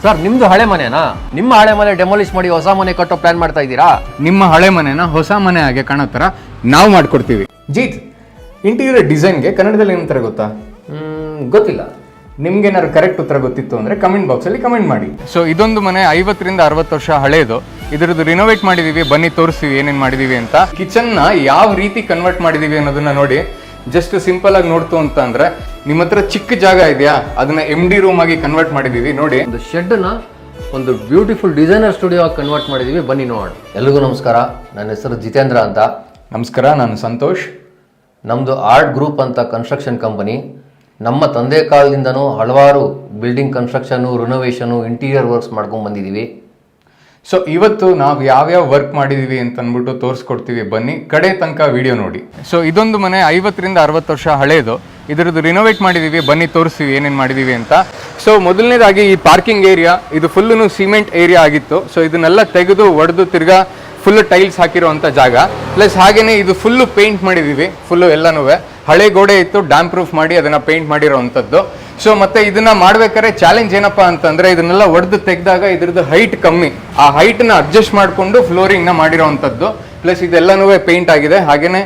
Sir ನಿಮ್ದು ಹಳೆ ಮನೆನಾ? ನಿಮ್ಮ ಹಳೆ ಮನೆ ಡೆಮಾಲಿಷ್ ಮಾಡಿ ಹೊಸ ಮನೆ ಕಟ್ಟೋ ಪ್ಲಾನ್ ಮಾಡ್ತಾ ಇದ್ದೀರಾ? ನಿಮ್ಮ ಹಳೆ ಮನೆನ ಹೊಸ ಮನೆ ಹಾಗೆ ಕಾಣೋ ಥರ ನಾವು ಮಾಡ್ಕೊಡ್ತೀವಿ. ಜೀತ್, ಇಂಟೀರಿಯರ್ ಡಿಸೈನ್ಗೆ ಕನ್ನಡದಲ್ಲಿ ಏನಂತಾರೆ ಗೊತ್ತಾ? ಗೊತ್ತಿಲ್ಲ. ನಿಮ್ಗೇನಾದ್ರು ಕರೆಕ್ಟ್ ಉತ್ತರ ಗೊತ್ತಿತ್ತು ಅಂದ್ರೆ ಕಮೆಂಟ್ ಬಾಕ್ಸಲ್ಲಿ ಕಮೆಂಟ್ ಮಾಡಿ. ಸೊ ಇದೊಂದು ಮನೆ 50ರಿಂದ 60 ವರ್ಷ ಹಳೇದು. ಇದರದ್ದು ರಿನೋವೇಟ್ ಮಾಡಿದೀವಿ, ಬನ್ನಿ ತೋರಿಸ್ತೀವಿ ಏನೇನು ಮಾಡಿದೀವಿ ಅಂತ. ಕಿಚನ್ನ ಯಾವ ರೀತಿ ಕನ್ವರ್ಟ್ ಮಾಡಿದೀವಿ ಅನ್ನೋದನ್ನ ನೋಡಿ. ಜಸ್ಟ್ ಸಿಂಪಲ್ ಆಗಿ ನೋಡ್ತು ಅಂತ ಅಂದ್ರೆ ನಿಮ್ಮ ಹತ್ರ ಚಿಕ್ಕ ಜಾಗ ಇದೆಯಾ, ಅದನ್ನ MD ರೂಮ್ ಆಗಿ ಕನ್ವರ್ಟ್ ಮಾಡಿದೀವಿ ನೋಡಿ. ಒಂದು ಶೆಡ್ ನ ಒಂದು ಬ್ಯೂಟಿಫುಲ್ ಡಿಸೈನರ್ ಸ್ಟುಡಿಯೋ ಆಗಿ ಕನ್ವರ್ಟ್ ಮಾಡಿದೀವಿ, ಬನ್ನಿ ನೋಡೋಣ. ಎಲ್ರಿಗೂ ನಮಸ್ಕಾರ, ನನ್ನ ಹೆಸರು ಜಿತೇಂದ್ರ ಅಂತ. ನಮಸ್ಕಾರ, ನಾನು ಸಂತೋಷ್. ನಮ್ಮದು ಆರ್ಟ್ ಗ್ರೂಪ್ ಅಂತ ಕನ್ಸ್ಟ್ರಕ್ಷನ್ ಕಂಪನಿ. ನಮ್ಮ ತಂದೆ ಕಾಲದಿಂದನೂ ಹಲವಾರು ಬಿಲ್ಡಿಂಗ್ ಕನ್ಸ್ಟ್ರಕ್ಷನು, ರಿನೋವೇಷನು, ಇಂಟೀರಿಯರ್ ವರ್ಕ್ಸ್ ಮಾಡ್ಕೊಂಡು ಬಂದಿದ್ದೀವಿ. ಸೊ ಇವತ್ತು ನಾವು ಯಾವ್ಯಾವ ವರ್ಕ್ ಮಾಡಿದೀವಿ ಅಂತ ಅಂದ್ಬಿಟ್ಟು ತೋರಿಸ್ಕೊಡ್ತೀವಿ, ಬನ್ನಿ ಕಡೆ ತನಕ ವಿಡಿಯೋ ನೋಡಿ. ಸೊ ಇದೊಂದು ಮನೆ 50ರಿಂದ 60 ವರ್ಷ ಹಳೇದು. ಇದರದ್ದು ರಿನೋವೇಟ್ ಮಾಡಿದೀವಿ, ಬನ್ನಿ ತೋರಿಸ್ತೀವಿ ಏನೇನು ಮಾಡಿದೀವಿ ಅಂತ. ಸೊ ಮೊದಲನೇದಾಗಿ ಈ ಪಾರ್ಕಿಂಗ್ ಏರಿಯಾ, ಇದು ಫುಲ್ಲು ಸಿಮೆಂಟ್ ಏರಿಯಾ ಆಗಿತ್ತು. ಸೊ ಇದನ್ನೆಲ್ಲ ತೆಗೆದು ಒಡೆದು ತಿರ್ಗಾ ಫುಲ್ ಟೈಲ್ಸ್ ಹಾಕಿರೋವಂಥ ಜಾಗ. ಪ್ಲಸ್ ಹಾಗೇನೆ ಇದು ಫುಲ್ಲು ಪೇಂಟ್ ಮಾಡಿದೀವಿ, ಫುಲ್ಲು ಎಲ್ಲನೂ ಹಳೆ ಗೋಡೆ ಇತ್ತು, ಡ್ಯಾಮ್ ಪ್ರೂಫ್ ಮಾಡಿ ಅದನ್ನ ಪೇಂಟ್ ಮಾಡಿರೋವಂಥದ್ದು. ಸೊ ಮತ್ತೆ ಇದನ್ನ ಮಾಡ್ಬೇಕಾದ್ರೆ ಚಾಲೆಂಜ್ ಏನಪ್ಪಾ ಅಂತಂದ್ರೆ ಇದನ್ನೆಲ್ಲ ಒಡೆದು ತೆಗೆದಾಗ ಇದ್ರದ್ದು ಹೈಟ್ ಕಮ್ಮಿ, ಆ ಹೈಟ್ನ ಅಡ್ಜಸ್ಟ್ ಮಾಡಿಕೊಂಡು ಫ್ಲೋರಿಂಗ್ನ ಮಾಡಿರೋವಂಥದ್ದು. ಪ್ಲಸ್ ಇದೆಲ್ಲನೂ ಪೇಂಟ್ ಆಗಿದೆ. ಹಾಗೇನೆ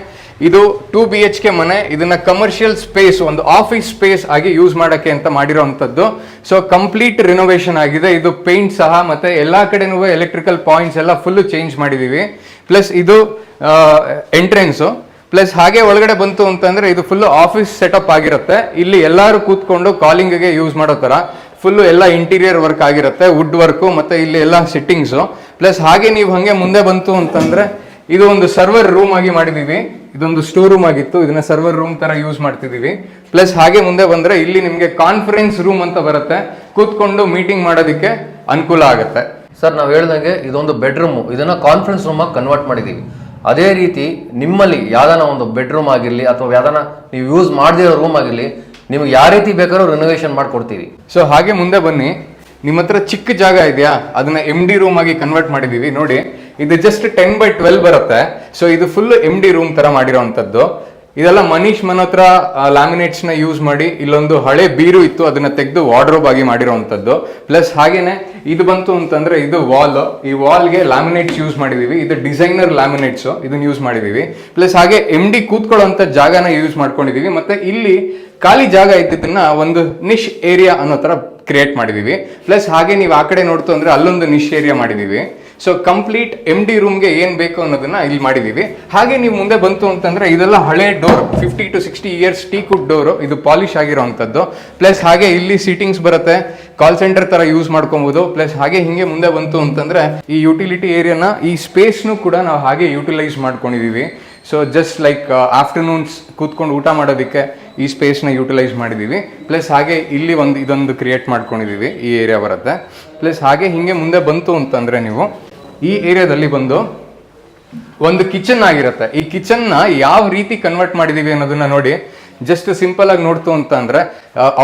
ಇದು 2 BHK ಮನೆ. ಇದನ್ನ ಕಮರ್ಷಿಯಲ್ ಸ್ಪೇಸ್, ಒಂದು ಆಫೀಸ್ ಸ್ಪೇಸ್ ಆಗಿ ಯೂಸ್ ಮಾಡಕ್ಕೆ ಅಂತ ಮಾಡಿರೋವಂಥದ್ದು. ಸೊ ಕಂಪ್ಲೀಟ್ ರಿನೋವೇಷನ್ ಆಗಿದೆ. ಇದು ಪೇಂಟ್ ಸಹ ಮತ್ತೆ ಎಲ್ಲಾ ಕಡೆನೂ ಎಲೆಕ್ಟ್ರಿಕಲ್ ಪಾಯಿಂಟ್ಸ್ ಎಲ್ಲ ಫುಲ್ ಚೇಂಜ್ ಮಾಡಿದೀವಿ. ಪ್ಲಸ್ ಇದು ಎಂಟ್ರೆನ್ಸು. ಪ್ಲಸ್ ಹಾಗೆ ಒಳಗಡೆ ಬಂತು ಅಂತಂದ್ರೆ ಇದು ಫುಲ್ ಆಫೀಸ್ ಸೆಟಪ್ ಆಗಿರುತ್ತೆ. ಇಲ್ಲಿ ಎಲ್ಲರೂ ಕೂತ್ಕೊಂಡು ಕಾಲಿಂಗ್ಗೆ ಯೂಸ್ ಮಾಡೋ ತರ ಫುಲ್ಲು ಎಲ್ಲ ಇಂಟೀರಿಯರ್ ವರ್ಕ್ ಆಗಿರುತ್ತೆ, ವುಡ್ ವರ್ಕು ಮತ್ತೆ ಇಲ್ಲಿ ಎಲ್ಲ ಸಿಟ್ಟಿಂಗ್ಸು. ಪ್ಲಸ್ ಹಾಗೆ ನೀವು ಹಂಗೆ ಮುಂದೆ ಬಂತು ಅಂತಂದ್ರೆ ಇದು ಒಂದು ಸರ್ವರ್ ರೂಮ್ ಆಗಿ ಮಾಡಿದೀವಿ. ಇದೊಂದು ಸ್ಟೋರ್ ರೂಮ್ ಆಗಿತ್ತು, ಇದನ್ನ ಸರ್ವರ್ ರೂಮ್ ತರ ಯೂಸ್ ಮಾಡ್ತಿದೀವಿ. ಪ್ಲಸ್ ಹಾಗೆ ಮುಂದೆ ಬಂದ್ರೆ ಇಲ್ಲಿ ನಿಮ್ಗೆ ಕಾನ್ಫರೆನ್ಸ್ ರೂಮ್ ಅಂತ ಬರುತ್ತೆ, ಕೂತ್ಕೊಂಡು ಮೀಟಿಂಗ್ ಮಾಡೋದಕ್ಕೆ ಅನುಕೂಲ ಆಗುತ್ತೆ. ಸರ್ ನಾವು ಹೇಳ್ದಂಗೆ ಇದೊಂದು ಬೆಡ್ರೂಮ್, ಇದನ್ನ ಕಾನ್ಫರೆನ್ಸ್ ರೂಮ್ ಆಗಿ ಕನ್ವರ್ಟ್ ಮಾಡಿದೀವಿ. ಅದೇ ರೀತಿ ನಿಮ್ಮಲ್ಲಿ ಯಾವ್ದಾನ ಒಂದು ಬೆಡ್ರೂಮ್ ಆಗಿರಲಿ ಅಥವಾ ಯಾವ್ದಾನ ನೀವು ಯೂಸ್ ಮಾಡದಿರೋ ರೂಮ್ ಆಗಿರಲಿ, ನಿಮ್ಗೆ ಯಾವ ರೀತಿ ಬೇಕಾದ್ರೂ ರಿನೋವೇಷನ್ ಮಾಡ್ಕೊಡ್ತೀವಿ. ಸೊ ಹಾಗೆ ಮುಂದೆ ಬನ್ನಿ. ನಿಮ್ಮ ಹತ್ರ ಚಿಕ್ಕ ಜಾಗ ಇದೆಯಾ, ಅದನ್ನ MD ರೂಮ್ ಆಗಿ ಕನ್ವರ್ಟ್ ಮಾಡಿದೀವಿ ನೋಡಿ. ಇದು ಜಸ್ಟ್ 10x12 ಬರುತ್ತೆ. ಸೊ ಇದು ಫುಲ್ MD ರೂಮ್ ತರ ಮಾಡಿರೋವಂಥದ್ದು. ಇದೆಲ್ಲ ಮನೀಶ್ ಮನೋತ್ರ ಲ್ಯಾಮಿನೇಟ್ಸ್ ನ ಯೂಸ್ ಮಾಡಿ, ಇಲ್ಲೊಂದು ಹಳೆ ಬೀರು ಇತ್ತು, ಅದನ್ನ ತೆಗೆದು ವಾರ್ಡ್ರೋಬ್ ಆಗಿ ಮಾಡಿರೋವಂಥದ್ದು. ಪ್ಲಸ್ ಹಾಗೇನೆ ಇದು ಬಂತು ಅಂತಂದ್ರೆ ಇದು ವಾಲ್, ಈ ವಾಲ್ಗೆ ಲ್ಯಾಮಿನೇಟ್ಸ್ ಯೂಸ್ ಮಾಡಿದೀವಿ. ಇದು ಡಿಸೈನರ್ ಲ್ಯಾಮಿನೇಟ್ಸ್, ಇದನ್ನ ಯೂಸ್ ಮಾಡಿದೀವಿ. ಪ್ಲಸ್ ಹಾಗೆ MD ಕೂತ್ಕೊಳ್ಳೋಂಥ ಜಾಗನ ಯೂಸ್ ಮಾಡ್ಕೊಂಡಿದೀವಿ. ಮತ್ತೆ ಇಲ್ಲಿ ಖಾಲಿ ಜಾಗ ಇದ್ದಿದ್ದನ್ನ ಒಂದು ನಿಶ್ ಏರಿಯಾ ಅನ್ನೋ ತರ ಕ್ರಿಯೇಟ್ ಮಾಡಿದೀವಿ. ಪ್ಲಸ್ ಹಾಗೆ ನೀವು ಆ ಕಡೆ ನೋಡ್ತು ಅಂದ್ರೆ ಅಲ್ಲೊಂದು ನಿಶ್ ಏರಿಯಾ ಮಾಡಿದೀವಿ. ಸೊ ಕಂಪ್ಲೀಟ್ MD ರೂಮ್ಗೆ ಏನ್ ಬೇಕು ಅನ್ನೋದನ್ನ ಇಲ್ಲಿ ಮಾಡಿದೀವಿ. ಹಾಗೆ ನೀವು ಮುಂದೆ ಬಂತು ಅಂತಂದ್ರೆ ಇದೆಲ್ಲ ಹಳೆ ಡೋರ್, 50 to 60 ಇಯರ್ಸ್ ಟೀಕುಡ್ ಡೋರು, ಇದು ಪಾಲಿಶ್ ಆಗಿರೋವಂಥದ್ದು. ಪ್ಲಸ್ ಹಾಗೆ ಇಲ್ಲಿ ಸೀಟಿಂಗ್ಸ್ ಬರುತ್ತೆ, ಕಾಲ್ ಸೆಂಟರ್ ತರ ಯೂಸ್ ಮಾಡ್ಕೊಬಹುದು. ಪ್ಲಸ್ ಹಾಗೆ ಹಿಂಗೆ ಮುಂದೆ ಬಂತು ಅಂತಂದ್ರೆ ಈ ಯುಟಿಲಿಟಿ ಏರಿಯಾನ, ಈ ಸ್ಪೇಸ್ನು ಕೂಡ ನಾವು ಹಾಗೆ ಯುಟಿಲೈಸ್ ಮಾಡ್ಕೊಂಡಿದೀವಿ. ಸೊ ಜಸ್ಟ್ ಲೈಕ್ ಆಫ್ಟರ್ನೂನ್ಸ್ ಕೂತ್ಕೊಂಡು ಊಟ ಮಾಡೋದಕ್ಕೆ ಈ ಸ್ಪೇಸ್ನ ಯುಟಿಲೈಸ್ ಮಾಡಿದೀವಿ. ಪ್ಲಸ್ ಹಾಗೆ ಇಲ್ಲಿ ಇದೊಂದು ಕ್ರಿಯೇಟ್ ಮಾಡ್ಕೊಂಡಿದೀವಿ, ಈ ಏರಿಯಾ ಬರುತ್ತೆ. ಪ್ಲಸ್ ಹಾಗೆ ಹಿಂಗೆ ಮುಂದೆ ಬಂತು ಅಂತಂದ್ರೆ ನೀವು ಈ ಏರಿಯಾದಲ್ಲಿ ಬಂದು ಒಂದು ಕಿಚನ್ ಆಗಿರುತ್ತೆ. ಈ ಕಿಚನ್ನ ಯಾವ ರೀತಿ ಕನ್ವರ್ಟ್ ಮಾಡಿದೀವಿ ಅನ್ನೋದನ್ನ ನೋಡಿ. ಜಸ್ಟ್ ಸಿಂಪಲ್ ಆಗಿ ನೋಡ್ತು ಅಂತ ಅಂದ್ರೆ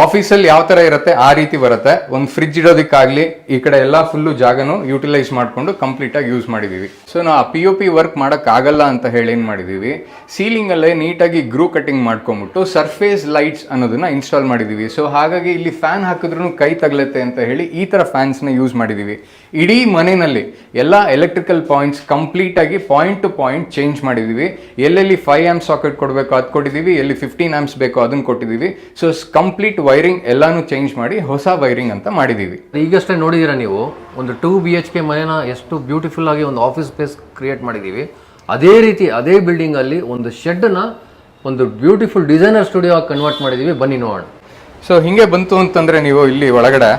ಆಫೀಸಲ್ಲಿ ಯಾವ ತರ ಇರುತ್ತೆ ಆ ರೀತಿ ಬರುತ್ತೆ. ಒಂದು ಫ್ರಿಡ್ಜ್ ಇಡೋದಕ್ಕಾಗ್ಲಿ ಈ ಕಡೆ ಎಲ್ಲ ಫುಲ್ಲು ಜಾಗನು ಯುಟಿಲೈಸ್ ಮಾಡ್ಕೊಂಡು ಕಂಪ್ಲೀಟ್ ಆಗಿ ಯೂಸ್ ಮಾಡಿದೀವಿ. ಸೊ ನಾವು POP ವರ್ಕ್ ಮಾಡಕ್ ಆಗಲ್ಲ ಅಂತ ಹೇಳಿ ಏನ್ ಮಾಡಿದೀವಿ, ಸೀಲಿಂಗ್ ಅಲ್ಲೇ ನೀಟಾಗಿ ಗ್ರೂ ಕಟಿಂಗ್ ಮಾಡ್ಕೊಂಡ್ಬಿಟ್ಟು ಸರ್ಫೇಸ್ ಲೈಟ್ಸ್ ಅನ್ನೋದನ್ನ ಇನ್ಸ್ಟಾಲ್ ಮಾಡಿದೀವಿ. ಸೊ ಹಾಗಾಗಿ ಇಲ್ಲಿ ಫ್ಯಾನ್ ಹಾಕಿದ್ರು ಕೈ ತಗಲತ್ತೆ ಅಂತ ಹೇಳಿ ಈ ತರ ಫ್ಯಾನ್ಸ್ ನ ಯೂಸ್ ಮಾಡಿದೀವಿ. ಇಡೀ ಮನೆಯಲ್ಲಿ ಎಲ್ಲ ಎಲೆಕ್ಟ್ರಿಕಲ್ ಪಾಯಿಂಟ್ಸ್ ಕಂಪ್ಲೀಟ್ ಆಗಿ ಪಾಯಿಂಟ್ ಟು ಪಾಯಿಂಟ್ ಚೇಂಜ್ ಮಾಡಿದೀವಿ. ಎಲ್ಲೆಲ್ಲಿ 5 amp ಸಾಕೆಟ್ ಕೊಡಬೇಕು ಅದು ಕೊಟ್ಟಿದೀವಿ, ಎಲ್ಲಿ 15 amps ಬೇಕೋ ಅದನ್ನ ಕೊಟ್ಟಿದೀವಿ. ಸೊ ಕಂಪ್ಲೀಟ್ ವೈರಿಂಗ್ ಎಲ್ಲಾನು ಚೇಂಜ್ ಮಾಡಿ ಹೊಸ ವೈರಿಂಗ್ ಅಂತ ಮಾಡಿದೀವಿ. ಈಗಷ್ಟೇ ನೋಡಿದೀರಾ ನೀವು, ಒಂದು 2 BHK ಮನೆನ ಎಷ್ಟು ಬ್ಯೂಟಿಫುಲ್ ಆಗಿ ಒಂದು ಆಫೀಸ್ ಸ್ಪೇಸ್ ಕ್ರಿಯೇಟ್ ಮಾಡಿದೀವಿ. ಅದೇ ರೀತಿ ಅದೇ ಬಿಲ್ಡಿಂಗ್ ಅಲ್ಲಿ ಒಂದು ಶೆಡ್ ನ ಒಂದು ಬ್ಯೂಟಿಫುಲ್ ಡಿಸೈನರ್ ಸ್ಟುಡಿಯೋ ಆಗಿ ಕನ್ವರ್ಟ್ ಮಾಡಿದೀವಿ, ಬನ್ನಿ ನೋಡೋಣ. ಸೊ ಹಿಂಗೆ ಬಂತು ಅಂತಂದ್ರೆ ನೀವು ಇಲ್ಲಿ ಒಳಗಡೆ,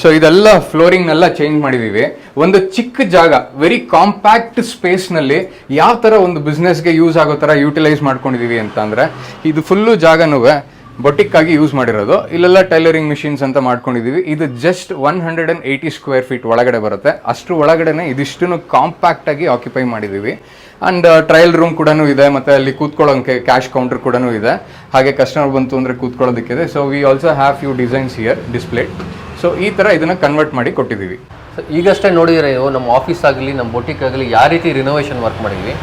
ಸೊ ಇದೆಲ್ಲ ಫ್ಲೋರಿಂಗ್ನೆಲ್ಲ ಚೇಂಜ್ ಮಾಡಿದೀವಿ. ಒಂದು ಚಿಕ್ಕ ಜಾಗ, ವೆರಿ ಕಾಂಪ್ಯಾಕ್ಟ್ ಸ್ಪೇಸ್ ನಲ್ಲಿ ಯಾವ ತರ ಒಂದು ಬಿಸ್ನೆಸ್ಗೆ ಯೂಸ್ ಆಗೋ ತರ ಯುಟಿಲೈಸ್ ಮಾಡ್ಕೊಂಡಿದೀವಿ ಅಂತ ಅಂದ್ರೆ ಇದು ಫುಲ್ಲು ಜಾಗನೂ ಬೊಟಿಕ್ ಆಗಿ ಯೂಸ್ ಮಾಡಿರೋದು. ಇಲ್ಲೆಲ್ಲ ಟೈಲರಿಂಗ್ ಮಿಷಿನ್ಸ್ ಅಂತ ಮಾಡ್ಕೊಂಡಿದೀವಿ. ಇದು ಜಸ್ಟ್ 180 ಸ್ಕ್ವೇರ್ ಫೀಟ್ ಒಳಗಡೆ ಬರುತ್ತೆ. ಅಷ್ಟು ಒಳಗಡೆನೆ ಇದಿಷ್ಟು ಕಾಂಪ್ಯಾಕ್ಟ್ ಆಗಿ ಆಕ್ಯುಪೈ ಮಾಡಿದೀವಿ. ಅಂಡ್ ಟ್ರಯಲ್ ರೂಮ್ ಕೂಡ ಇದೆ, ಮತ್ತೆ ಅಲ್ಲಿ ಕೂತ್ಕೊಳ್ಳೋಕೆ ಕ್ಯಾಶ್ ಕೌಂಟರ್ ಕೂಡ ಇದೆ. ಹಾಗೆ ಕಸ್ಟಮರ್ ಬಂತು ಅಂದ್ರೆ ಕೂತ್ಕೊಳ್ಳೋದಕ್ಕಿದೆ. So we also have few designs here displayed. So ಈ ತರ ಇದನ್ನ ಕನ್ವರ್ಟ್ ಮಾಡಿ ಕೊಟ್ಟಿದ್ದೀವಿ. ಈಗಷ್ಟೇ ನೋಡಿದ್ರೆ ನೀವು ನಮ್ಮ ಆಫೀಸ್ ಆಗಲಿ ನಮ್ಮ ಬೊಟಿಕ್ ಆಗಲಿ ಯಾವ ರೀತಿ ರಿನೋವೇಷನ್ ವರ್ಕ್ ಮಾಡಿದ್ವಿ.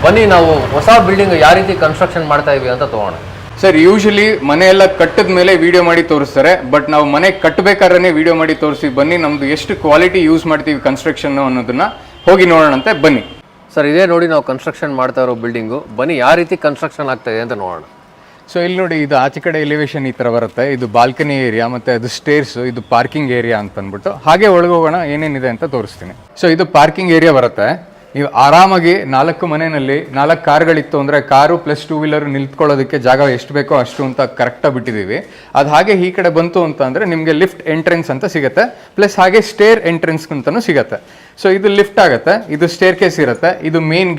ಬನ್ನಿ ನಾವು ಹೊಸ ಬಿಲ್ಡಿಂಗ್ ಯಾವ ರೀತಿ ಕನ್ಸ್ಟ್ರಕ್ಷನ್ ಮಾಡ್ತಾ ಇದೀವಿ ಅಂತ ತಗೋಣ. ಸರ್ ಯೂಶಲಿ ಮನೆ ಎಲ್ಲ ಕಟ್ಟಿದ ಮೇಲೆ ವಿಡಿಯೋ ಮಾಡಿ ತೋರಿಸ್ತಾರೆ, ಬಟ್ ನಾವು ಮನೆ ಕಟ್ಟಬೇಕಾದ್ರೆ ವಿಡಿಯೋ ಮಾಡಿ ತೋರಿಸಿ ಬನ್ನಿ, ನಮ್ದು ಎಷ್ಟು ಕ್ವಾಲಿಟಿ ಯೂಸ್ ಮಾಡ್ತೀವಿ ಕನ್ಸ್ಟ್ರಕ್ಷನ್ ಅನ್ನೋದನ್ನ ಹೋಗಿ ನೋಡೋಣಂತೆ ಬನ್ನಿ. ಸರ್ ಇದೇ ನೋಡಿ ನಾವು ಕನ್ಸ್ಟ್ರಕ್ಷನ್ ಮಾಡ್ತಾ ಇರೋ ಬಿಲ್ಡಿಂಗು, ಬನ್ನಿ ಯಾವ ರೀತಿ ಕನ್ಸ್ಟ್ರಕ್ಷನ್ ಆಗ್ತಾ ಇದೆ ಅಂತ ನೋಡೋಣ. ಸೊ ಇಲ್ಲಿ ನೋಡಿ, ಇದು ಆಚೆ ಕಡೆ ಎಲಿವೇಶನ್ ಈ ಥರ ಬರುತ್ತೆ, ಇದು ಬಾಲ್ಕನಿ ಏರಿಯಾ ಮತ್ತು ಅದು ಸ್ಟೇರ್ಸ್, ಇದು ಪಾರ್ಕಿಂಗ್ ಏರಿಯಾ ಅಂತ ಅಂದ್ಬಿಟ್ಟು ಹಾಗೆ ಒಳಗೋಗೋಣ ಏನೇನಿದೆ ಅಂತ ತೋರಿಸ್ತೀನಿ. ಸೊ ಇದು ಪಾರ್ಕಿಂಗ್ ಏರಿಯಾ ಬರುತ್ತೆ. ನೀವು ಆರಾಮಾಗಿ 4 ಮನೆಯಲ್ಲಿ 4 ಕಾರ್ಗಳಿತ್ತು ಅಂದರೆ ಕಾರು ಪ್ಲಸ್ 2 ವೀಲರ್ ನಿಲ್ತ್ಕೊಳ್ಳೋದಕ್ಕೆ ಜಾಗ ಎಷ್ಟು ಬೇಕೋ ಅಷ್ಟು ಅಂತ ಕರೆಕ್ಟಾಗಿ ಬಿಟ್ಟಿದ್ದೀವಿ. ಅದು ಹಾಗೆ ಈ ಕಡೆ ಬಂತು ಅಂತ ಅಂದರೆ ನಿಮಗೆ ಲಿಫ್ಟ್ ಎಂಟ್ರೆನ್ಸ್ ಅಂತ ಸಿಗುತ್ತೆ, ಪ್ಲಸ್ ಹಾಗೆ ಸ್ಟೇರ್ ಎಂಟ್ರೆನ್ಸ್ ಅಂತಲೂ ಸಿಗುತ್ತೆ. ಸೊ ಇದು ಲಿಫ್ಟ್ ಆಗುತ್ತೆ, ಇದು ಸ್ಟೇರ್ ಕೇಸ್ ಇರುತ್ತೆ, ಇದು ಮೇನ್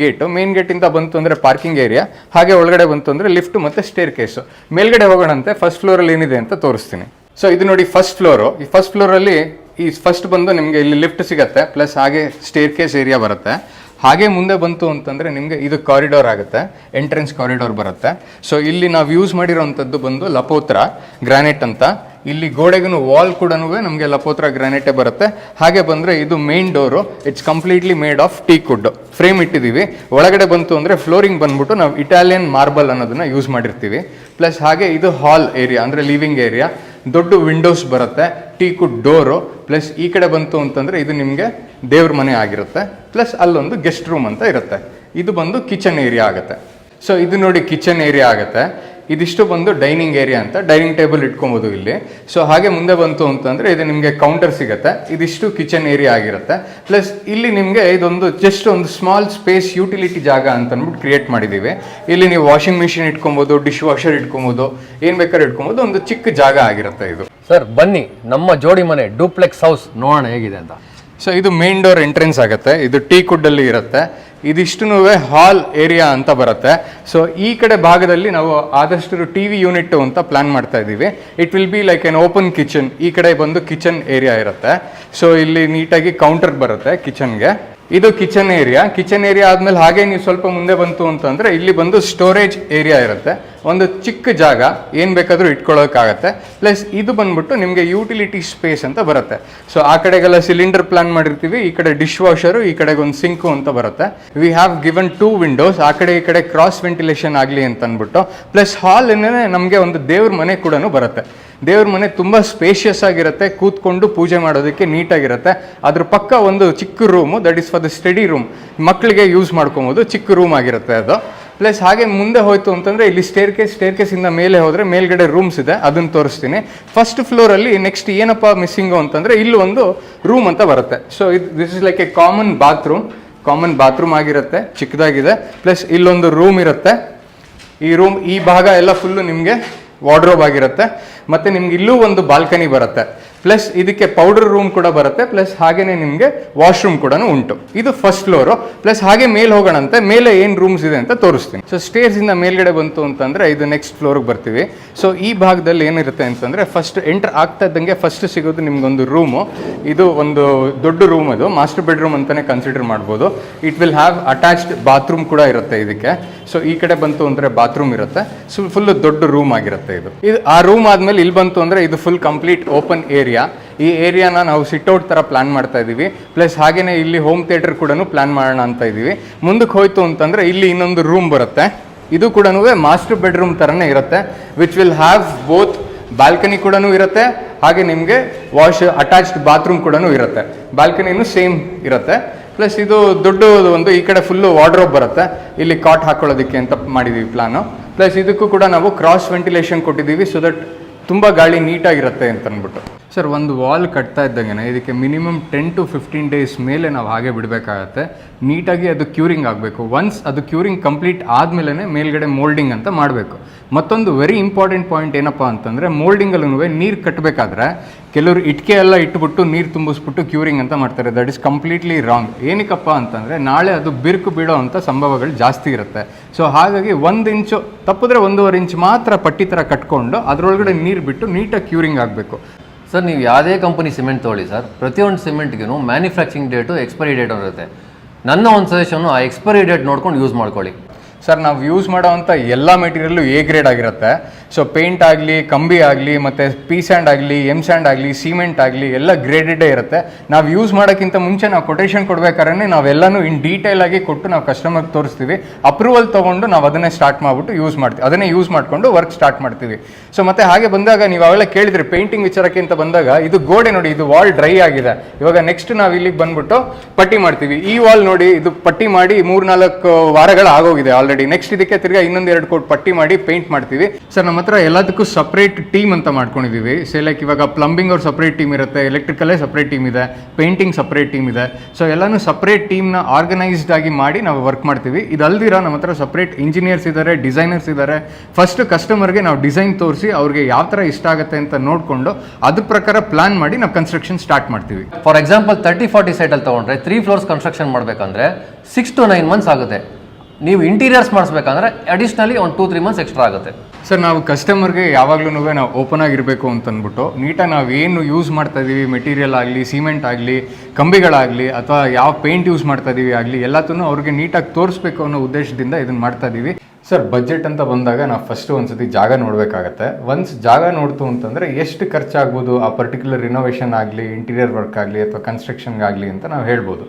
ಗೇಟಿಂದ ಬಂತು ಅಂದರೆ ಪಾರ್ಕಿಂಗ್ ಏರಿಯಾ, ಹಾಗೆ ಒಳಗಡೆ ಬಂತು ಅಂದರೆ ಲಿಫ್ಟ್ ಮತ್ತು ಸ್ಟೇರ್ ಕೇಸು. ಮೇಲ್ಗಡೆ ಹೋಗೋಣಂತೆ ಫಸ್ಟ್ ಫ್ಲೋರಲ್ಲಿ ಏನಿದೆ ಅಂತ ತೋರಿಸ್ತೀನಿ. ಸೊ ಇದು ನೋಡಿ ಫಸ್ಟ್ ಫ್ಲೋರು. ಈ ಫಸ್ಟ್ ಫ್ಲೋರಲ್ಲಿ ಈ ಫಸ್ಟ್ ಬಂದು ನಿಮಗೆ ಇಲ್ಲಿ ಲಿಫ್ಟ್ ಸಿಗುತ್ತೆ, ಪ್ಲಸ್ ಹಾಗೆ ಸ್ಟೇರ್ ಕೇಸ್ ಏರಿಯಾ ಬರುತ್ತೆ. ಹಾಗೆ ಮುಂದೆ ಬಂತು ಅಂತಂದರೆ ನಿಮಗೆ ಇದು ಕಾರಿಡೋರ್ ಆಗುತ್ತೆ, ಎಂಟ್ರೆನ್ಸ್ ಕಾರಿಡೋರ್ ಬರುತ್ತೆ. ಸೊ ಇಲ್ಲಿ ನಾವು ಯೂಸ್ ಮಾಡಿರೋವಂಥದ್ದು ಬಂದು ಲಪೋತ್ರ ಗ್ರಾನೈಟ್ ಅಂತ. ಇಲ್ಲಿ ಗೋಡೆಗೂ ವಾಲ್ ಕೂಡ ನಮಗೆ ಲಪೋತ್ರ ಗ್ರಾನೈಟೇ ಬರುತ್ತೆ. ಹಾಗೆ ಬಂದರೆ ಇದು main door, it's completely made of teak wood frame ಇಟ್ಟಿದ್ದೀವಿ. ಒಳಗಡೆ ಬಂತು ಅಂದರೆ ಫ್ಲೋರಿಂಗ್ ಬಂದ್ಬಿಟ್ಟು ನಾವು ಇಟಾಲಿಯನ್ ಮಾರ್ಬಲ್ ಅನ್ನೋದನ್ನ ಯೂಸ್ ಮಾಡಿರ್ತೀವಿ. ಪ್ಲಸ್ ಹಾಗೆ ಇದು ಹಾಲ್ ಏರಿಯಾ ಅಂದರೆ ಲಿವಿಂಗ್ ಏರಿಯಾ, ದೊಡ್ಡ ವಿಂಡೋಸ್ ಬರುತ್ತೆ, ಟೀಕ್ ವುಡ್ ಡೋರು. ಪ್ಲಸ್ ಈ ಕಡೆ ಬಂತು ಅಂತಂದರೆ ಇದು ನಿಮಗೆ ದೇವ್ರ ಮನೆ ಆಗಿರುತ್ತೆ, ಪ್ಲಸ್ ಅಲ್ಲೊಂದು ಗೆಸ್ಟ್ ರೂಮ್ ಅಂತ ಇರುತ್ತೆ. ಇದು ಬಂದು ಕಿಚನ್ ಏರಿಯಾ ಆಗುತ್ತೆ. ಸೊ ಇದು ನೋಡಿ ಕಿಚನ್ ಏರಿಯಾ ಆಗುತ್ತೆ. ಇದಿಷ್ಟು ಬಂದು ಡೈನಿಂಗ್ ಏರಿಯಾ ಅಂತ, ಡೈನಿಂಗ್ ಟೇಬಲ್ ಇಟ್ಕೊಬೋದು ಇಲ್ಲಿ. ಸೊ ಹಾಗೆ ಮುಂದೆ ಬಂತು ಅಂತಂದರೆ ಇದು ನಿಮಗೆ ಕೌಂಟರ್ ಸಿಗುತ್ತೆ. ಇದಿಷ್ಟು ಕಿಚನ್ ಏರಿಯಾ ಆಗಿರುತ್ತೆ. ಪ್ಲಸ್ ಇಲ್ಲಿ ನಿಮಗೆ ಇದೊಂದು ಜಸ್ಟ್ ಒಂದು ಸ್ಮಾಲ್ ಸ್ಪೇಸ್ ಯುಟಿಲಿಟಿ ಜಾಗ ಅಂತ ಅಂದ್ಬಿಟ್ಟು ಕ್ರಿಯೇಟ್ ಮಾಡಿದ್ದೀವಿ. ಇಲ್ಲಿ ನೀವು ವಾಷಿಂಗ್ ಮಿಷಿನ್ ಇಟ್ಕೊಬೋದು, ಡಿಶ್ ವಾಷರ್ ಇಟ್ಕೊಬೋದು, ಏನು ಬೇಕಾದ್ರೂ ಇಟ್ಕೊಬೋದು. ಒಂದು ಚಿಕ್ಕ ಜಾಗ ಆಗಿರುತ್ತೆ ಇದು. ಸರ್ ಬನ್ನಿ ನಮ್ಮ ಜೋಡಿ ಮನೆ ಡೂಪ್ಲೆಕ್ಸ್ ಹೌಸ್ ನೋಡೋಣ ಹೇಗಿದೆ ಅಂತ. ಸೊ ಇದು ಮೇನ್ ಡೋರ್ ಎಂಟ್ರೆನ್ಸ್ ಆಗುತ್ತೆ, ಇದು ಟೀಕ್ ವುಡ್ ಅಲ್ಲಿ ಇರುತ್ತೆ. ಇದಿಷ್ಟು ಹಾಲ್ ಏರಿಯಾ ಅಂತ ಬರುತ್ತೆ. ಸೊ ಈ ಕಡೆ ಭಾಗದಲ್ಲಿ ನಾವು ಆದಷ್ಟು ಟಿವಿ ಯೂನಿಟ್ ಅಂತ ಪ್ಲಾನ್ ಮಾಡ್ತಾ ಇದ್ದೀವಿ. It will be like an open kitchen. ಈ ಕಡೆ ಬಂದು ಕಿಚನ್ ಏರಿಯಾ ಇರುತ್ತೆ. ಸೊ ಇಲ್ಲಿ ನೀಟಾಗಿ ಕೌಂಟರ್ ಬರುತ್ತೆ ಕಿಚನ್ಗೆ. ಇದು ಕಿಚನ್ ಏರಿಯಾ ಆದ್ಮೇಲೆ ಹಾಗೆ ನೀವು ಸ್ವಲ್ಪ ಮುಂದೆ ಬಂತು ಅಂತಂದ್ರೆ ಇಲ್ಲಿ ಬಂದು ಸ್ಟೋರೇಜ್ ಏರಿಯಾ ಇರುತ್ತೆ. ಒಂದು ಚಿಕ್ಕ ಜಾಗ ಏನ್ ಬೇಕಾದ್ರೂ ಇಟ್ಕೊಳ್ಳೋಕ್ಕಾಗತ್ತೆ. ಪ್ಲಸ್ ಇದು ಬಂದ್ಬಿಟ್ಟು ನಿಮಗೆ ಯುಟಿಲಿಟಿ ಸ್ಪೇಸ್ ಅಂತ ಬರುತ್ತೆ. ಸೊ ಆ ಕಡೆಗೆಲ್ಲ ಸಿಲಿಂಡರ್ ಪ್ಲಾನ್ ಮಾಡಿರ್ತೀವಿ, ಈ ಕಡೆ ಡಿಶ್ ವಾಷರು, ಈ ಕಡೆಗೆ ಒಂದು ಸಿಂಕು ಅಂತ ಬರುತ್ತೆ. ವಿ ಹ್ಯಾವ್ ಗಿವನ್ 2 ವಿಂಡೋಸ್, ಆ ಕಡೆ ಈ ಕಡೆ ಕ್ರಾಸ್ ವೆಂಟಿಲೇಷನ್ ಆಗಲಿ ಅಂತ ಅಂದ್ಬಿಟ್ಟು. ಪ್ಲಸ್ ಹಾಲ್ ನಮಗೆ ಒಂದು ದೇವ್ರ ಮನೆ ಕೂಡ ಬರುತ್ತೆ. ದೇವ್ರ ಮನೆ ತುಂಬ ಸ್ಪೇಷಿಯಸ್ ಆಗಿರುತ್ತೆ, ಕೂತ್ಕೊಂಡು ಪೂಜೆ ಮಾಡೋದಕ್ಕೆ ನೀಟಾಗಿರುತ್ತೆ. ಅದ್ರ ಪಕ್ಕ ಒಂದು ಚಿಕ್ಕ room, that is for the study room, ಮಕ್ಕಳಿಗೆ ಯೂಸ್ ಮಾಡ್ಕೊಬೋದು, ಚಿಕ್ಕ ರೂಮ್ ಆಗಿರುತ್ತೆ ಅದು. ಪ್ಲಸ್ ಹಾಗೆ ಮುಂದೆ ಹೋಯ್ತು ಅಂತಂದರೆ ಇಲ್ಲಿ ಸ್ಟೇರ್ ಕೇಸಿಂದ ಮೇಲೆ ಹೋದರೆ ಮೇಲ್ಗಡೆ ರೂಮ್ಸ್ ಇದೆ, ಅದನ್ನು ತೋರಿಸ್ತೀನಿ. ಫಸ್ಟ್ ಫ್ಲೋರಲ್ಲಿ ನೆಕ್ಸ್ಟ್ ಏನಪ್ಪ ಮಿಸ್ಸಿಂಗು ಅಂತಂದರೆ ಇಲ್ಲಿ ಒಂದು ರೂಮ್ ಅಂತ ಬರುತ್ತೆ. So this is like A common bathroom ಆಗಿರುತ್ತೆ, ಚಿಕ್ಕದಾಗಿದೆ. ಪ್ಲಸ್ ಇಲ್ಲೊಂದು ರೂಮ್ ಇರುತ್ತೆ. ಈ ಭಾಗ ಎಲ್ಲ ಫುಲ್ಲು ನಿಮಗೆ ವಾರ್ಡ್ರೋಬ್ ಆಗಿರುತ್ತೆ. ಮತ್ತು ನಿಮ್ಗೆ ಇಲ್ಲೂ ಒಂದು ಬಾಲ್ಕನಿ ಬರುತ್ತೆ. ಪ್ಲಸ್ ಇದಕ್ಕೆ ಪೌಡರ್ ರೂಮ್ ಕೂಡ ಬರುತ್ತೆ. ಪ್ಲಸ್ ಹಾಗೇನೆ ನಿಮಗೆ ವಾಶ್ರೂಮ್ ಕೂಡ ಉಂಟು. ಇದು ಫಸ್ಟ್ ಫ್ಲೋರು. ಪ್ಲಸ್ ಹಾಗೆ ಮೇಲೆ ಹೋಗೋಣಂತೆ, ಮೇಲೆ ಏನು ರೂಮ್ಸ್ ಇದೆ ಅಂತ ತೋರಿಸ್ತೀನಿ. ಸೊ ಸ್ಟೇರ್ಸಿಂದ ಮೇಲ್ಗಡೆ ಬಂತು ಅಂತಂದರೆ ಇದು ನೆಕ್ಸ್ಟ್ ಫ್ಲೋರ್ಗೆ ಬರ್ತೀವಿ. ಸೊ ಈ ಭಾಗದಲ್ಲಿ ಏನಿರುತ್ತೆ ಅಂತಂದರೆ ಫಸ್ಟ್ ಎಂಟರ್ ಆಗ್ತಾ ಇದ್ದಂಗೆ ಫಸ್ಟ್ ಸಿಗೋದು ನಿಮ್ಗೊಂದು ರೂಮು. ಇದು ಒಂದು ದೊಡ್ಡ ರೂಮ್, ಅದು ಮಾಸ್ಟರ್ ಬೆಡ್ರೂಮ್ ಅಂತಲೇ ಕನ್ಸಿಡರ್ ಮಾಡ್ಬೋದು. It will have attached bathroom ಕೂಡ ಇರುತ್ತೆ ಇದಕ್ಕೆ. ಸೊ ಈ ಕಡೆ ಬಂತು ಅಂದರೆ ಬಾತ್ರೂಮ್ ಇರುತ್ತೆ. ಸೊ ಫುಲ್ ದೊಡ್ಡ ರೂಮ್ ಆಗಿರುತ್ತೆ ಇದು. ಆ ರೂಮ್ ಆದಮೇಲೆ ಇಲ್ಲಿ ಬಂತು ಅಂದರೆ ಇದು ಫುಲ್ ಕಂಪ್ಲೀಟ್ ಓಪನ್ ಏರಿಯಾ. ಈ ಏರಿಯಾನ ನಾವು ಸಿಟ್ಔಟ್ ಥರ ಪ್ಲಾನ್ ಮಾಡ್ತಾ ಇದ್ದೀವಿ. ಪ್ಲಸ್ ಹಾಗೇನೆ ಇಲ್ಲಿ ಹೋಮ್ ಥಿಯೇಟರ್ ಕೂಡ ಪ್ಲಾನ್ ಮಾಡೋಣ ಅಂತ ಇದ್ದೀವಿ. ಮುಂದಕ್ಕೆ ಹೋಯ್ತು ಅಂತಂದರೆ ಇಲ್ಲಿ ಇನ್ನೊಂದು ರೂಮ್ ಬರುತ್ತೆ. ಇದು ಕೂಡ ಮಾಸ್ಟರ್ ಬೆಡ್ರೂಮ್ ಥರನೇ ಇರುತ್ತೆ, which will have both balcony ಕೂಡ ಇರುತ್ತೆ, ಹಾಗೆ ನಿಮಗೆ ಅಟ್ಯಾಚ್ಡ್ ಬಾತ್ರೂಮ್ ಕೂಡ ಇರುತ್ತೆ. ಬಾಲ್ಕನಿನೂ ಸೇಮ್ ಇರುತ್ತೆ. ಪ್ಲಸ್ ಇದು ದೊಡ್ಡದು ಒಂದು ಈ ಕಡೆ ಫುಲ್ಲು ವಾರ್ಡ್ರೋಬ್ ಬರುತ್ತೆ, ಇಲ್ಲಿ ಕಾಟ್ ಹಾಕೊಳ್ಳೋದಕ್ಕೆ ಅಂತ ಮಾಡಿದ್ದೀವಿ ಪ್ಲಾನು. ಪ್ಲಸ್ ಇದಕ್ಕೂ ಕೂಡ ನಾವು ಕ್ರಾಸ್ ವೆಂಟಿಲೇಷನ್ ಕೊಟ್ಟಿದ್ದೀವಿ, ಸೊ ದಟ್ ತುಂಬ ಗಾಳಿ ನೀಟಾಗಿರುತ್ತೆ ಅಂತ ಅಂದ್ಬಿಟ್ಟು. ಸರ್ ಒಂದು ವಾಲ್ ಕಟ್ತಾ ಇದ್ದಂಗೆ ಇದಕ್ಕೆ ಮಿನಿಮಮ್ 10 to 15 ಡೇಸ್ ಮೇಲೆ ನಾವು ಹಾಗೆ ಬಿಡಬೇಕಾಗತ್ತೆ. ನೀಟಾಗಿ ಅದು ಕ್ಯೂರಿಂಗ್ ಆಗಬೇಕು. ಒನ್ಸ್ ಅದು ಕ್ಯೂರಿಂಗ್ ಕಂಪ್ಲೀಟ್ ಆದಮೇಲೆ ಮೇಲ್ಗಡೆ ಮೋಲ್ಡಿಂಗ್ ಅಂತ ಮಾಡಬೇಕು. ಮತ್ತೊಂದು ವೆರಿ ಇಂಪಾರ್ಟೆಂಟ್ ಪಾಯಿಂಟ್ ಏನಪ್ಪ ಅಂತಂದರೆ ಮೋಲ್ಡಿಂಗಲ್ಲೂ ನೀರು ಕಟ್ಟಬೇಕಾದ್ರೆ ಕೆಲವರು ಇಟ್ಕೆ ಎಲ್ಲ ಇಟ್ಬಿಟ್ಟು ನೀರು ತುಂಬಿಸ್ಬಿಟ್ಟು ಕ್ಯೂರಿಂಗ್ ಅಂತ ಮಾಡ್ತಾರೆ. That is completely wrong. ಏನಕ್ಕಪ್ಪ ಅಂತಂದರೆ ನಾಳೆ ಅದು ಬಿರುಕು ಬೀಳೋ ಅಂಥ ಸಂಭವಗಳು ಜಾಸ್ತಿ ಇರುತ್ತೆ. ಸೊ ಹಾಗಾಗಿ 1 ಇಂಚು ತಪ್ಪಿದ್ರೆ 1.5 ಇಂಚ್ ಮಾತ್ರ ಪಟ್ಟಿ ಥರ ಕಟ್ಕೊಂಡು ಅದರೊಳಗಡೆ ನೀರು ಬಿಟ್ಟು ನೀಟಾಗಿ ಕ್ಯೂರಿಂಗ್ ಆಗಬೇಕು. ಸರ್ ನೀವು ಯಾವುದೇ ಕಂಪನಿ ಸಿಮೆಂಟ್ ತೊಗೊಳ್ಳಿ ಸರ್, ಪ್ರತಿಯೊಂದು ಸಿಮೆಂಟ್ಗೂ ಮ್ಯಾನುಫ್ಯಾಕ್ಚರಿಂಗ್ ಡೇಟು, ಎಕ್ಸ್ಪೈರಿ ಡೇಟ್ ಇರುತ್ತೆ. ನನ್ನ ಒಂದು ಸಜೆಷನ್ನು ಆ ಎಕ್ಸ್ಪೈರಿ ಡೇಟ್ ನೋಡ್ಕೊಂಡು ಯೂಸ್ ಮಾಡ್ಕೊಳ್ಳಿ. ಸರ್ ನಾವು ಯೂಸ್ ಮಾಡೋವಂಥ ಎಲ್ಲ ಮೆಟೀರಿಯಲ್ಲು ಎ ಗ್ರೇಡ್ ಆಗಿರುತ್ತೆ. ಸೊ ಪೇಂಟ್ ಆಗಲಿ, ಕಂಬಿ ಆಗಲಿ, ಮತ್ತು ಪಿ ಸ್ಯಾಂಡ್ ಆಗಲಿ, ಎಮ್ ಸ್ಯಾಂಡ್ ಆಗಲಿ, ಸಿಮೆಂಟ್ ಆಗಲಿ ಎಲ್ಲ ಗ್ರೇಡೆಡೇ ಇರುತ್ತೆ. ನಾವು ಯೂಸ್ ಮಾಡೋಕ್ಕಿಂತ ಮುಂಚೆ ನಾವು ಕೊಟೇಶನ್ ಕೊಡಬೇಕಾದ್ರೆ ನಾವೆಲ್ಲನೂ ಇನ್ ಡೀಟೇಲ್ ಆಗಿ ಕೊಟ್ಟು ನಾವು ಕಸ್ಟಮರ್ಗೆ ತೋರಿಸ್ತೀವಿ. ಅಪ್ರೂವಲ್ ತೊಗೊಂಡು ನಾವು ಅದನ್ನೇ ಸ್ಟಾರ್ಟ್ ಮಾಡಿಬಿಟ್ಟು ಯೂಸ್ ಮಾಡ್ತೀವಿ, ಅದನ್ನೇ ಯೂಸ್ ಮಾಡಿಕೊಂಡು ವರ್ಕ್ ಸ್ಟಾರ್ಟ್ ಮಾಡ್ತೀವಿ. ಸೊ ಮತ್ತೆ ಹಾಗೆ ಬಂದಾಗ ನೀವು ಅವೆಲ್ಲ ಕೇಳಿದ್ರಿ ಪೇಂಟಿಂಗ್ ವಿಚಾರಕ್ಕೆ ಅಂತ ಬಂದಾಗ, ಇದು ಗೋಡೆ ನೋಡಿ, ಇದು ವಾಲ್ ಡ್ರೈ ಆಗಿದೆ. ಇವಾಗ ನೆಕ್ಸ್ಟ್ ನಾವು ಇಲ್ಲಿಗೆ ಬಂದ್ಬಿಟ್ಟು ಪಟ್ಟಿ ಮಾಡ್ತೀವಿ. ಈ ವಾಲ್ ನೋಡಿ, ಇದು ಪಟ್ಟಿ ಮಾಡಿ 3-4 ವಾರಗಳು ಆಗೋಗಿದೆ ಆಲ್ರೆಡಿ. ನೆಕ್ಸ್ಟ್ ಇದಕ್ಕೆ ತಿರ್ಗಾ ಇನ್ನೊಂದು 2 ಕೋಟ್ ಪಟ್ಟಿ ಮಾಡಿ ಪೇಂಟ್ ಮಾಡ್ತೀವಿ. ಸರ್ ನಮ್ಮ ಹತ್ರ ಎಲ್ಲದಕ್ಕೂ ಸಪ್ರೇಟ್ ಟೀಮ್ ಅಂತ ಮಾಡ್ಕೊಂಡಿದ್ದೀವಿ. ಸೇ ಲೈಕ್ ಇವಾಗ ಪ್ಲಂಬಿಂಗ್ ಅವ್ರ ಸಪ್ರೇಟ್ ಟೀಮ್ ಇರುತ್ತೆ, ಎಲೆಕ್ಟ್ರಿಕಲ್ಲೇ ಸಪ್ರೇಟ್ ಟೀಮ್ ಇದೆ, ಪೇಂಟಿಂಗ್ ಸಪ್ರೇಟ್ ಟೀಮ್ ಇದೆ. ಸೊ ಎಲ್ಲನೂ ಸಪ್ರೇಟ್ ಟೀಮ್ನ ಆರ್ಗನೈಸ್ಡ್ ಆಗಿ ಮಾಡಿ ನಾವು ವರ್ಕ್ ಮಾಡ್ತೀವಿ. ಇದಲ್ದಿರ ನಮ್ಮ ಹತ್ರ ಸಪ್ರೇಟ್ ಇಂಜಿನಿಯರ್ಸ್ ಇದ್ದಾರೆ, ಡಿಸೈನರ್ಸ್ ಇದ್ದಾರೆ. ಫಸ್ಟ್ ಕಸ್ಟಮರ್ಗೆ ನಾವು ಡಿಸೈನ್ ತೋರಿಸಿ ಅವ್ರಿಗೆ ಯಾವ ಥರ ಇಷ್ಟ ಆಗುತ್ತೆ ಅಂತ ನೋಡಿಕೊಂಡು ಅದ್ರ ಪ್ರಕಾರ ಪ್ಲಾನ್ ಮಾಡಿ ನಾವು ಕನ್ಸ್ಟ್ರಕ್ಷನ್ ಸ್ಟಾರ್ಟ್ ಮಾಡ್ತೀವಿ. ಫಾರ್ ಎಕ್ಸಾಂಪಲ್ 30-40 ಸೈಟಲ್ಲಿ ತೊಗೊಂಡ್ರೆ 3 ಫ್ಲೋರ್ಸ್ ಕನ್ಸ್ಟ್ರಕ್ಷನ್ ಮಾಡಬೇಕಂದ್ರೆ 6 to 9 months ಆಗುತ್ತೆ. ನೀವು ಇಂಟೀರಿಯರ್ಸ್ ಮಾಡಿಸ್ಬೇಕಂದ್ರೆ ಅಡಿಷ್ನಲಿ ಒಂದು 2-3 months ಎಕ್ಸ್ಟ್ರಾ ಆಗುತ್ತೆ. ಸರ್ ನಾವು ಕಸ್ಟಮರ್ಗೆ ಯಾವಾಗಲೂ ನಾವು ಓಪನ್ ಆಗಿರಬೇಕು ಅಂತ ಅಂದ್ಬಿಟ್ಟು ನೀಟಾಗಿ ನಾವು ಏನು ಯೂಸ್ ಮಾಡ್ತಾ ಇದ್ದೀವಿ, ಮೆಟೀರಿಯಲ್ ಆಗಲಿ, ಸಿಮೆಂಟ್ ಆಗಲಿ, ಕಂಬಿಗಳಾಗಲಿ, ಅಥವಾ ಯಾವ ಪೇಂಟ್ ಯೂಸ್ ಮಾಡ್ತಾ ಇದ್ದೀವಿ ಆಗಲಿ, ಎಲ್ಲದನ್ನು ಅವ್ರಿಗೆ ನೀಟಾಗಿ ತೋರಿಸ್ಬೇಕು ಅನ್ನೋ ಉದ್ದೇಶದಿಂದ ಇದನ್ನು ಮಾಡ್ತಾ ಇದ್ದೀವಿ. ಸರ್ ಬಜೆಟ್ ಅಂತ ಬಂದಾಗ ನಾವು ಫಸ್ಟು ಒಂದ್ಸತಿ ಜಾಗ ನೋಡಬೇಕಾಗತ್ತೆ. ಒನ್ಸ್ ಜಾಗ ನೋಡ್ತು ಅಂತಂದರೆ ಎಷ್ಟು ಖರ್ಚಾಗ್ಬೋದು ಆ ಪರ್ಟಿಕ್ಯುಲರ್ ರಿನೋವೇಷನ್ ಆಗಲಿ, ಇಂಟೀರಿಯರ್ ವರ್ಕ್ ಆಗಲಿ, ಅಥವಾ ಕನ್ಸ್ಟ್ರಕ್ಷನ್ಗಾಗಲಿ ಅಂತ ನಾವು ಹೇಳ್ಬೋದು.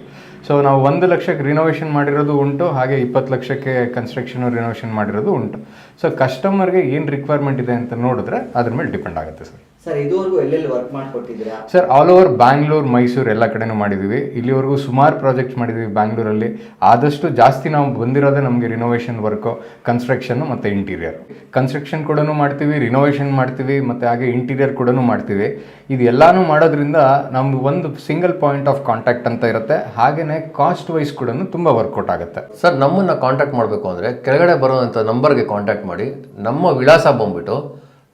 ಸೊ ನಾವು 1 ಲಕ್ಷಕ್ಕೆ ರಿನೋವೇಷನ್ ಮಾಡಿರೋದು ಉಂಟು, ಹಾಗೆ 20 ಲಕ್ಷಕ್ಕೆ ಕನ್ಸ್ಟ್ರಕ್ಷನು ರಿನೋವೇಷನ್ ಮಾಡಿರೋದು ಉಂಟು. ಸೊ ಕಸ್ಟಮರ್ಗೆ ಏನು ರಿಕ್ವೈರ್ಮೆಂಟ್ ಇದೆ ಅಂತ ನೋಡಿದ್ರೆ ಅದ್ರ ಮೇಲೆ ಡಿಪೆಂಡ್ ಆಗುತ್ತೆ ಸರ್. ಸರ್ ಇದುವರೆಗೂ ಎಲ್ಲೆಲ್ಲಿ ವರ್ಕ್ ಮಾಡಿಕೊಟ್ಟಿದ್ದೀರಾ? Sir all over Bangalore, Mysuru ಎಲ್ಲ ಕಡೆನೂ ಮಾಡಿದ್ದೀವಿ. ಇಲ್ಲಿವರೆಗೂ ಸುಮಾರು ಪ್ರಾಜೆಕ್ಟ್ಸ್ ಮಾಡಿದ್ದೀವಿ ಬ್ಯಾಂಗ್ಳೂರಲ್ಲಿ. ಆದಷ್ಟು ಜಾಸ್ತಿ ನಾವು ಬಂದಿರೋದೇ ನಮಗೆ ರಿನೋವೇಷನ್ ವರ್ಕು, ಕನ್ಸ್ಟ್ರಕ್ಷನ್ನು ಮತ್ತು ಇಂಟೀರಿಯರ್. ಕನ್ಸ್ಟ್ರಕ್ಷನ್ ಕೂಡ ಮಾಡ್ತೀವಿ, ರಿನೋವೇಷನ್ ಮಾಡ್ತೀವಿ, ಮತ್ತು ಹಾಗೆ ಇಂಟೀರಿಯರ್ ಕೂಡ ಮಾಡ್ತೀವಿ. ಇದೆಲ್ಲನೂ ಮಾಡೋದ್ರಿಂದ ನಮ್ದು ಒಂದು ಸಿಂಗಲ್ ಪಾಯಿಂಟ್ ಆಫ್ ಕಾಂಟ್ಯಾಕ್ಟ್ ಅಂತ ಇರುತ್ತೆ. ಹಾಗೆಯೇ ಕಾಸ್ಟ್ ವೈಸ್ ಕೂಡ ತುಂಬ ವರ್ಕೌಟ್ ಆಗುತ್ತೆ. ಸರ್ ನಮ್ಮನ್ನು ಕಾಂಟ್ಯಾಕ್ಟ್ ಮಾಡಬೇಕು ಅಂದರೆ ಕೆಳಗಡೆ ಬರುವಂಥ ನಂಬರ್ಗೆ ಕಾಂಟ್ಯಾಕ್ಟ್ ಮಾಡಿ. ನಮ್ಮ ವಿಳಾಸ ಬಂದ್ಬಿಟ್ಟು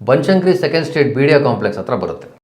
Banashankari 2nd street BDO complex ಹತ್ರ ಬರುತ್ತೆ.